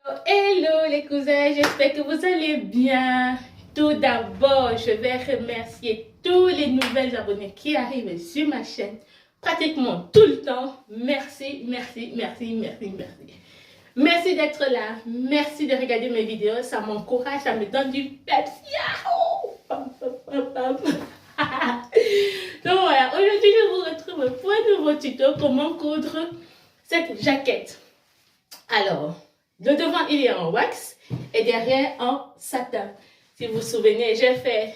Hello les cousins, j'espère que vous allez bien. Tout d'abord, je vais remercier tous les nouveaux abonnés qui arrivent sur ma chaîne pratiquement tout le temps. Merci, merci, merci, merci, merci. Merci d'être là, merci de regarder mes vidéos, ça m'encourage, ça me donne du peps. Pam, pam, pam, pam. Donc voilà, aujourd'hui je vous retrouve pour un nouveau tuto comment coudre cette jaquette. Alors, le devant il est en wax et derrière en satin. Si vous vous souvenez, j'ai fait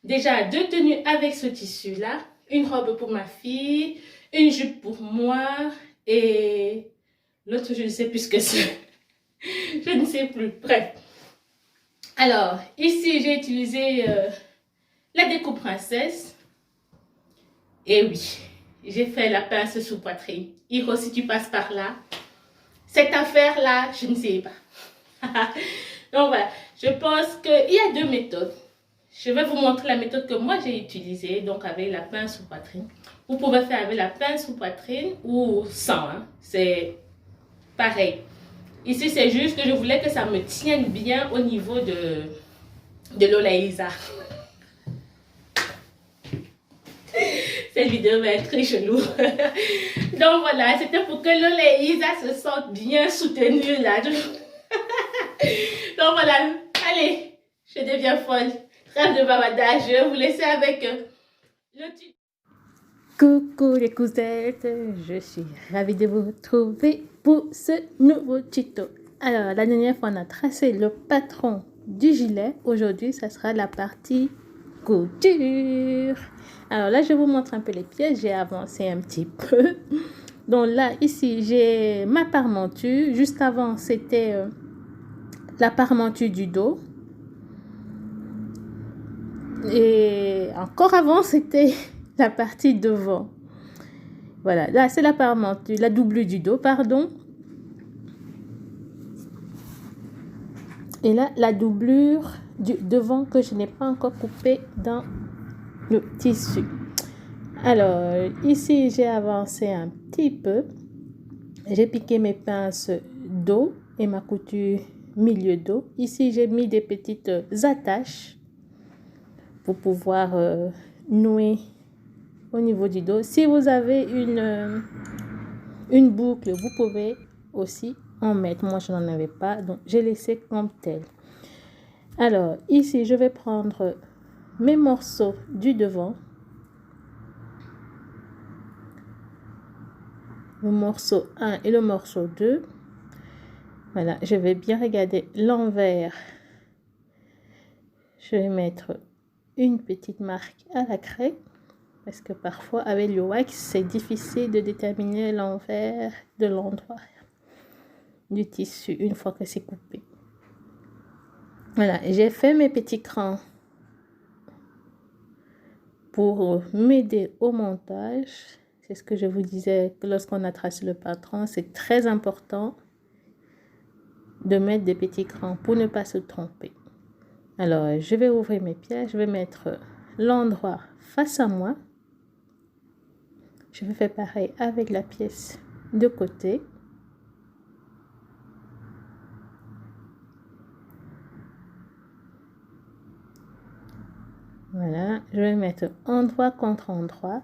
déjà 2 tenues avec ce tissu là, une robe pour ma fille, une jupe pour moi et l'autre je ne sais plus ce que c'est. Je ne sais plus. Bref. Alors, ici j'ai utilisé la découpe princesse. Et oui, j'ai fait la pince sous poitrine. Hiro, si tu passes par là, cette affaire-là, je ne sais pas. Donc voilà, je pense qu'il y a 2 méthodes. Je vais vous montrer la méthode que moi j'ai utilisée, donc avec la pince sous poitrine. Vous pouvez faire avec la pince sous poitrine ou sans, hein. C'est pareil. Ici, c'est juste que je voulais que ça me tienne bien au niveau de l'Olaïsa. Cette vidéo va être très chelou. Donc voilà, c'était pour que l'Olaïsa se sente bien soutenue là. Donc voilà, allez, je deviens folle. Trêve de bavardage, je vais vous laisser avec le tuto. Coucou les cousettes, je suis ravie de vous retrouver pour ce nouveau tuto. Alors, la dernière fois, on a tracé le patron du gilet. Aujourd'hui, ça sera la partie couture. Alors là, je vous montre un peu les pièces. J'ai avancé un petit peu. Donc là, ici, j'ai ma parmenture. Juste avant, c'était la parmenture du dos. Et encore avant, c'était la partie devant. Voilà, là, c'est la parmenture, la doublure du dos, pardon. Et là, la doublure du devant que je n'ai pas encore coupée dans le tissu. Alors, ici, j'ai avancé un petit peu. J'ai piqué mes pinces dos et ma couture milieu dos. Ici, j'ai mis des petites attaches pour pouvoir nouer au niveau du dos. Si vous avez une boucle, vous pouvez aussi en mettre. Moi, je n'en avais pas, donc j'ai laissé comme tel. Alors, ici, je vais prendre mes morceaux du devant. Le morceau 1 et le morceau 2. Voilà, je vais bien regarder l'envers. Je vais mettre une petite marque à la craie. Parce que parfois, avec le wax, c'est difficile de déterminer l'envers de l'endroit du tissu une fois que c'est coupé. Voilà, j'ai fait mes petits crans pour m'aider au montage. C'est ce que je vous disais que lorsqu'on a tracé le patron, c'est très important de mettre des petits crans pour ne pas se tromper. Alors, je vais ouvrir mes pièces, je vais mettre l'endroit face à moi. Je vais faire pareil avec la pièce de côté. Voilà, je vais mettre endroit contre endroit.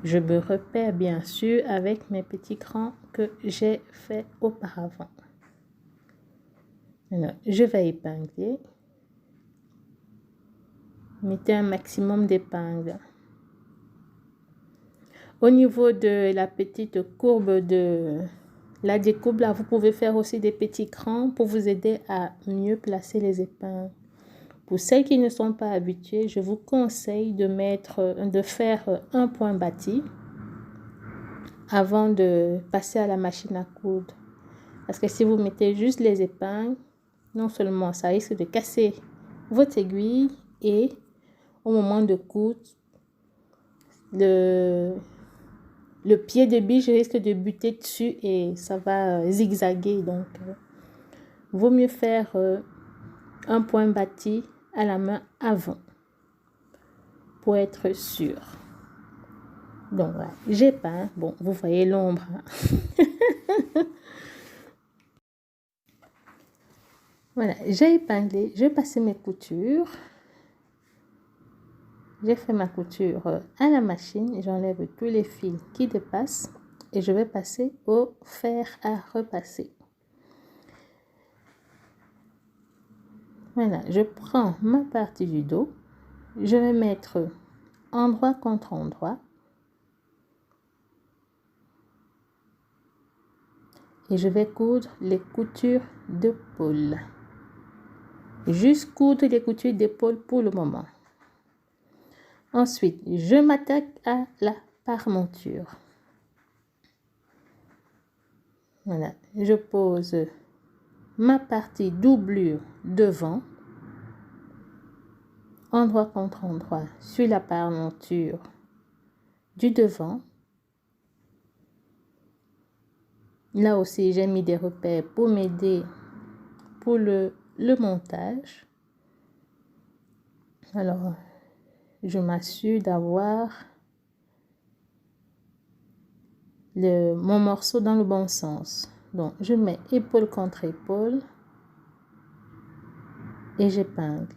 Je me repère bien sûr avec mes petits crans que j'ai fait auparavant. Alors, je vais épingler. Mettez un maximum d'épingles. Au niveau de la petite courbe de la découpe, là, vous pouvez faire aussi des petits crans pour vous aider à mieux placer les épingles. Pour celles qui ne sont pas habituées, je vous conseille de faire un point bâti avant de passer à la machine à coudre. Parce que si vous mettez juste les épingles, non seulement ça risque de casser votre aiguille et au moment de coudre, le pied de biche risque de buter dessus et ça va zigzaguer. Donc, vaut mieux faire un point bâti à la main avant pour être sûr. Donc voilà, j'ai peint. Bon, vous voyez l'ombre. Voilà, j'ai épinglé, j'ai passé mes coutures. J'ai fait ma couture à la machine. J'enlève tous les fils qui dépassent et je vais passer au fer à repasser. Voilà, je prends ma partie du dos. Je vais mettre endroit contre endroit. Et je vais coudre les coutures d'épaule. Juste coudre les coutures d'épaule pour le moment. Ensuite, je m'attaque à la parementure. Voilà, je pose ma partie doublure devant, endroit contre endroit, sur la parementure du devant. Là aussi, j'ai mis des repères pour m'aider pour le montage. Alors, je m'assure d'avoir mon morceau dans le bon sens. Donc, je mets épaule contre épaule et j'épingle.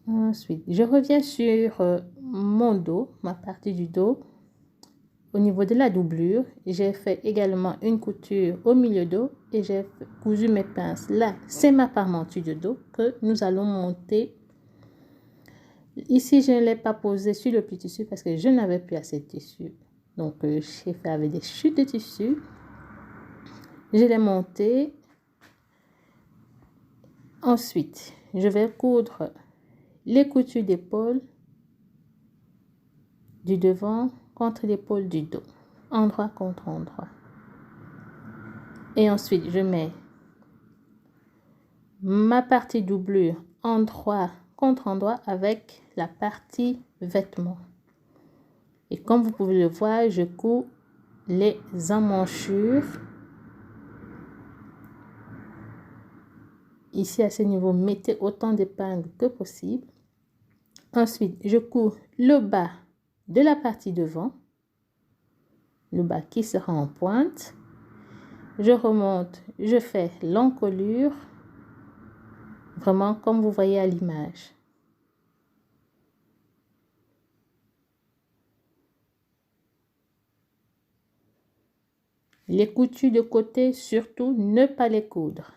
Ensuite, je reviens sur mon dos, ma partie du dos. Au niveau de la doublure, j'ai fait également une couture au milieu dos et j'ai cousu mes pinces. Là, c'est ma parementure de dos que nous allons monter. Ici, je ne l'ai pas posé sur le petit tissu parce que je n'avais plus assez de tissu. Donc, j'ai fait avec des chutes de tissu. Je l'ai monté. Ensuite, je vais coudre les coutures d'épaule du devant contre l'épaule du dos, endroit contre endroit. Et ensuite, je mets ma partie doublure endroit contre endroit avec la partie vêtement. Et comme vous pouvez le voir, je couds les emmanchures. Ici, à ce niveau, mettez autant d'épingles que possible. Ensuite, je couds le bas de la partie devant, le bas qui sera en pointe. Je remonte, je fais l'encolure, vraiment comme vous voyez à l'image. Les coutures de côté, surtout, ne pas les coudre.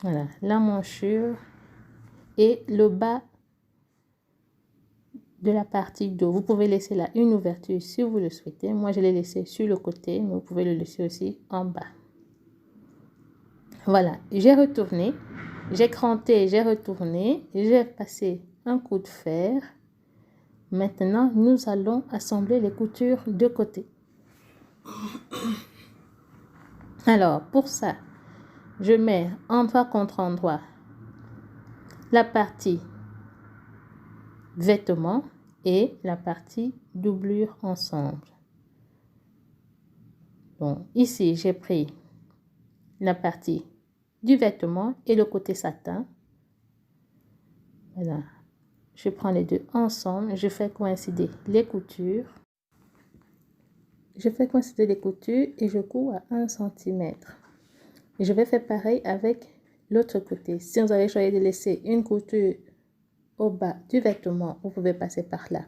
Voilà, la manchure et le bas de la partie dos. Vous pouvez laisser là une ouverture si vous le souhaitez. Moi, je l'ai laissé sur le côté, mais vous pouvez le laisser aussi en bas. Voilà, j'ai retourné, j'ai cranté, j'ai retourné, j'ai passé un coup de fer. Maintenant, nous allons assembler les coutures de côté. Alors, pour ça, je mets endroit contre endroit la partie vêtement et la partie doublure ensemble. Donc, ici, j'ai pris la partie du vêtement et le côté satin. Voilà. Je prends les deux ensemble, je fais coïncider les coutures. Je fais coïncider les coutures et je couds à 1 cm. Et je vais faire pareil avec l'autre côté. Si vous avez choisi de laisser une couture au bas du vêtement, vous pouvez passer par là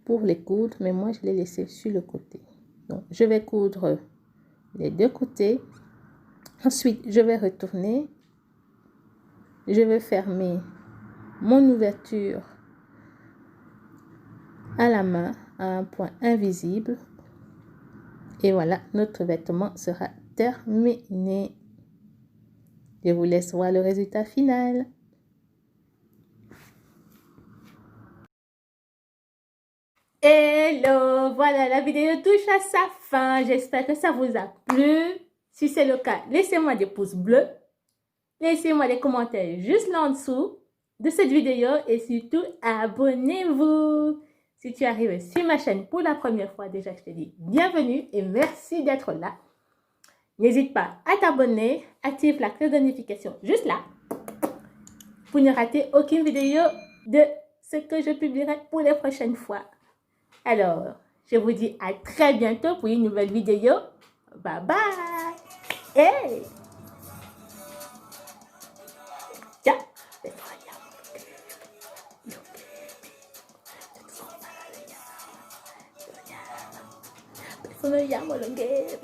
pour les coudre, mais moi je l'ai laissé sur le côté. Donc, je vais coudre les deux côtés. Ensuite, je vais retourner. Je vais fermer mon ouverture à la main à un point invisible. Et voilà, notre vêtement sera terminé. Je vous laisse voir le résultat final. Hello, voilà, la vidéo touche à sa fin. J'espère que ça vous a plu. Si c'est le cas, laissez-moi des pouces bleus. Laissez-moi des commentaires juste là en dessous de cette vidéo et surtout, abonnez-vous. Si tu arrives sur ma chaîne pour la première fois, déjà, je te dis bienvenue et merci d'être là. N'hésite pas à t'abonner, active la cloche de notification juste là pour ne rater aucune vidéo de ce que je publierai pour les prochaines fois. Alors, Je vous dis à très bientôt pour une nouvelle vidéo. Bye bye. Hey. Tiens. Sono llamo lo che